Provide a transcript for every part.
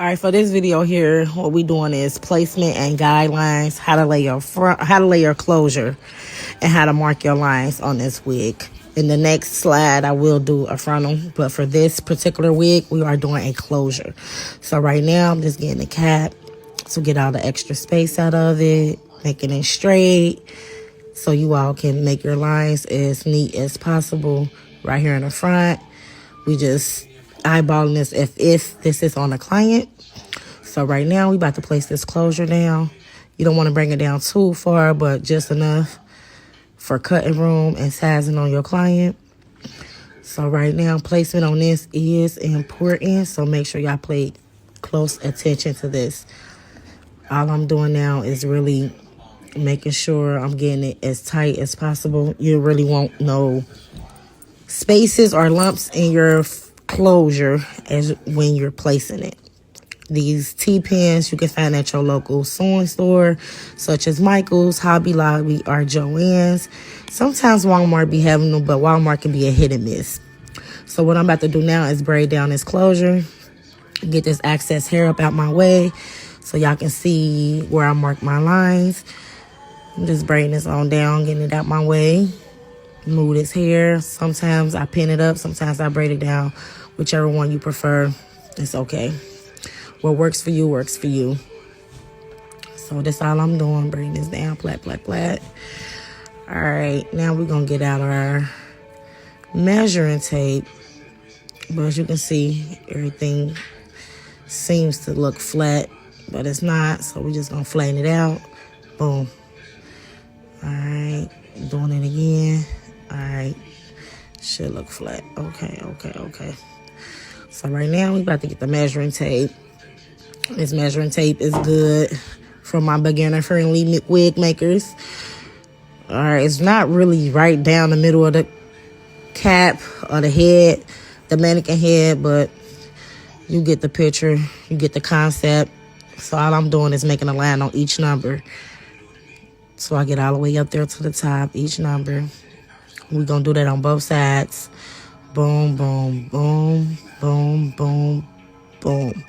All right, for this video here, what we doing is placement and guidelines, how to lay your front, how to lay your closure, and how to mark your lines on this wig. In the next slide, I will do a frontal, but for this particular wig, we are doing a closure. So right now, I'm just getting the cap to get all the extra space out of it, making it straight, so you all can make your lines as neat as possible right here in the front. We just eyeballing this if this is on a client. So right now we about to place this closure down. You don't want to bring it down too far, but just enough for cutting room and sizing on your client. So right now placement on this is important, so make sure y'all pay close attention to this. All I'm doing now is really making sure I'm getting it as tight as possible. You really won't know spaces or lumps in your closure as when you're placing it. These T-pins you can find at your local sewing store, such as Michael's, Hobby Lobby, or Joann's. Sometimes Walmart be having them, but Walmart can be a hit and miss. So what I'm about to do now is braid down this closure, get this excess hair up out my way so y'all can see where I mark my lines. I'm just braiding this on down, getting it out my way. Move this hair. Sometimes I pin it up, sometimes I braid it down. Whichever one you prefer, it's okay. What works for you, works for you. So that's all I'm doing, braiding this down, plat, plat, plat. All right, now we're gonna get out our measuring tape. But as you can see, everything seems to look flat, but it's not. So we're just gonna flatten it out. Boom. All right, doing it again. All right, should look flat. Okay. So right now we about to get the measuring tape. This measuring tape is good from my beginner-friendly wig makers. All right, it's not really right down the middle of the cap or the head, the mannequin head, but you get the picture, you get the concept. So all I'm doing is making a line on each number. So I get all the way up there to the top, each number. We're going to do that on both sides. Boom, boom, boom, boom, boom, boom.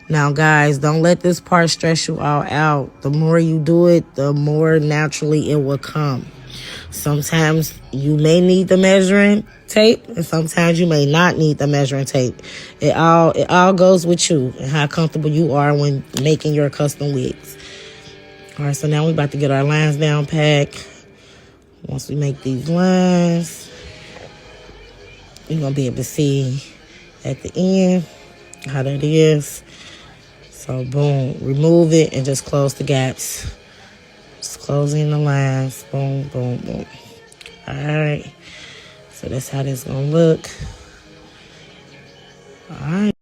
Now, guys, don't let this part stress you all out. The more you do it, the more naturally it will come. Sometimes you may need the measuring tape, and sometimes you may not need the measuring tape. It all goes with you and how comfortable you are when making your custom wigs. All right, so now we're about to get our lines down packed. Once we make these lines, you're going to be able to see at the end how that is. So, boom, remove it and just close the gaps. Just closing the lines. Boom, boom, boom. All right. So that's how this going to look. All right.